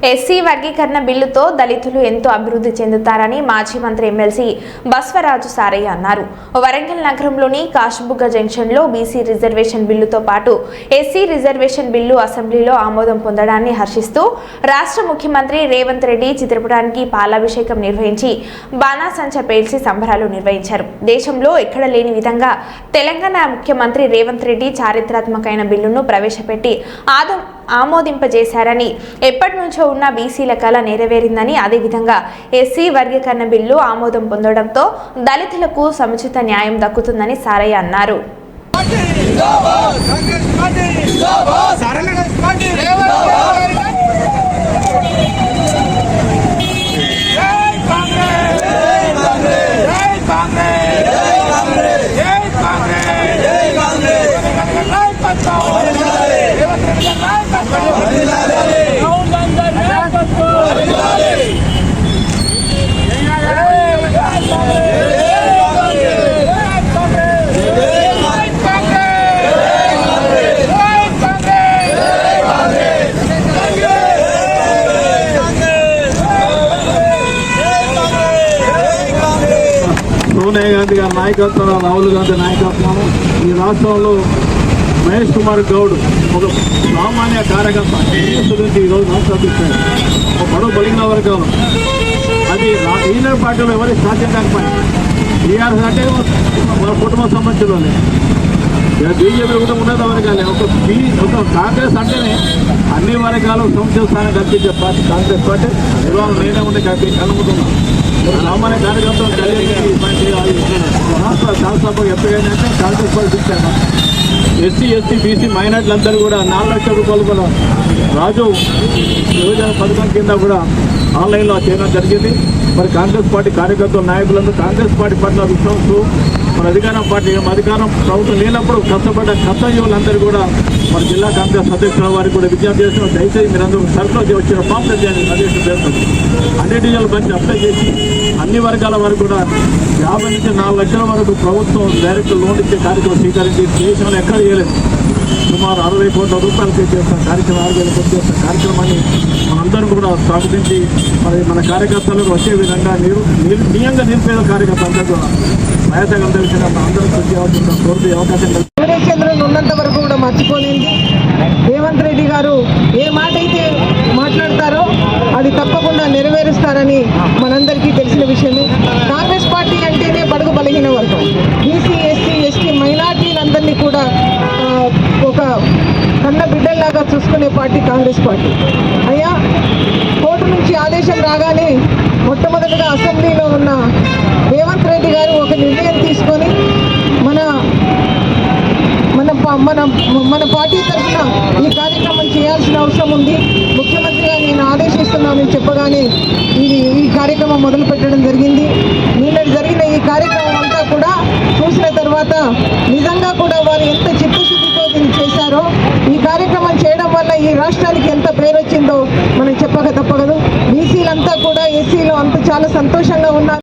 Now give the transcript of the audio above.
SC వర్గీకరణ బిల్లుతో దళితులు ఎంతో అభివృద్ధి చెందుతారని మాజీ మంత్రి ఎమ్మెల్సీ బస్వరాజు సారయ్య అన్నారు. వరంగల్ నగరంలోని కాశబుగ్గ జంక్షన్లో బీసీ రిజర్వేషన్ బిల్లుతో పాటు ఎస్సీ రిజర్వేషన్ బిల్లు అసెంబ్లీలో ఆమోదం పొందడాన్ని హర్షిస్తూ రాష్ట్ర ముఖ్యమంత్రి రేవంత్ రెడ్డి చిత్రపటానికి పాలాభిషేకం నిర్వహించి బాణాసంచ పేల్చి సంబరాలు నిర్వహించారు. దేశంలో ఎక్కడ లేని విధంగా తెలంగాణ ముఖ్యమంత్రి రేవంత్ రెడ్డి చారిత్రాత్మకమైన బిల్లును ప్రవేశపెట్టి ఆమోదింపజేశారని, ఎప్పటి నుంచో ఉన్న బీసీల కళ నెరవేరిందని, అదేవిధంగా ఎస్సీ వర్గీకరణ బిల్లు ఆమోదం పొందడంతో దళితులకు సముచిత న్యాయం దక్కుతుందని సారయ్య అన్నారు. సోనియా గాంధీ గారి నాయకత్వం, రాహుల్ గాంధీ నాయకత్వం, ఈ రాష్ట్రంలో మహేష్ కుమార్ గౌడ్ ఒక సామాన్య కార్యకర్త నుంచి ఈరోజు రాష్ట్రాలు ఒక బడుగు బలిగిన వర్గం. అది ఈనర్ పార్టీలో ఎవరికి సాధ్యం కాకపోయి టీఆర్ఎస్ అంటే మన కుటుంబ సంబంధించిన బీజేపీ కూడా ఉన్నత వర్గాలే. ఒక కాంగ్రెస్ అంటేనే అన్ని వర్గాలు సంక్షేమ స్థానం కల్పించే పార్టీ కాంగ్రెస్ పార్టీ. నిర్వహణ నేనే ఉండే కలుగుతున్నాను. సామాన్య కార్యకర్తలు రాష్ట్ర శాసనసభకు ఎప్పుడైనా కాంగ్రెస్ పార్టీ ఇచ్చాను. ఎస్సీ బీసీ మైనార్టీలందరూ కూడా 4 లక్షల రూపాయలు కూడా రాజు యువజన పథకం కింద కూడా ఆన్లైన్లో చేయడం జరిగింది. మరి కాంగ్రెస్ పార్టీ కార్యకర్తలు, నాయకులందరూ కాంగ్రెస్ పార్టీ పట్ల విశ్వాసం, మన అధికారం ప్రభుత్వం లేనప్పుడు కష్టపడ్డ కర్తవ్యులందరూ కూడా మన జిల్లా కాంగ్రెస్ అధ్యక్షుల వారికి కూడా విజ్ఞప్తి చేసిన, దయచేసి మీరందరూ సర్కులర్ వచ్చిన పాంప్లెట్ చేయాలని అధ్యక్షులు చేస్తుంది. అన్ని డివిజన్లు బంచి అప్లై చేసి అన్ని వర్గాల వరకు కూడా 50 నుంచి 4 లక్షల వరకు ప్రభుత్వం డైరెక్ట్ లోన్ ఇచ్చే కార్యక్రమం స్వీకరించి దేశంలో ఎక్కడ చేయలేదు. సుమారు 60 కోట్ల రూపాయలు పే చేస్తున్న కార్యక్రమం, 6,000 కోట్లు చేస్తున్న కార్యక్రమాన్ని మనందరం కూడా స్వాగతించి మరి మన కార్యకర్తలకు వచ్చే విధంగా నియంగా నిరుపేద కార్యకర్తలు అందరూ కూడా సహాయతగా అందరికీ అందరూ కృషి కోరుతూ అవకాశం చంద్రన్ ఉన్నంత వరకు కూడా మర్చిపోలేంది. రేవంత్ రెడ్డి గారు ఏ మాట అయితే మాట్లాడతారో అది తప్పకుండా నెరవేరుస్తారని మనందరికీ తెలిసిన విషయమే. కాంగ్రెస్ పార్టీ అంటేనే బడుగు బలహీన వర్గం, బీసీ ఎస్టీ మైనార్టీలందరినీ కూడా ఒక కన్న బిడ్డల్లాగా చూసుకునే పార్టీ కాంగ్రెస్ పార్టీ. అయ్యా, కోర్టు నుంచి ఆదేశం రాగానే మొట్టమొదటిగా అసెంబ్లీలో ఉన్న రేవంత్ రెడ్డి గారు ఒక నిర్ణయం తీసుకొని మన పార్టీ తరఫున ఈ కార్యక్రమం చేయాల్సిన అవసరం ఉంది, ముఖ్యమంత్రిగా నేను ఆదేశిస్తున్నానని చెప్పగానే ఈ కార్యక్రమం మొదలు పెట్టడం జరిగింది. నిన్న జరిగిన ఈ కార్యక్రమం అంతా కూడా చూసిన తర్వాత నిజంగా కూడా వారు ఎంత చిత్తశుద్ధితో దీన్ని చేశారో, ఈ కార్యక్రమం చేయడం వల్ల ఈ రాష్ట్రానికి ఎంత పేరు వచ్చిందో మనం చెప్పక తప్పదు. బీసీలంతా కూడా ఎస్సీలో అంత చాలా సంతోషంగా ఉన్నారు.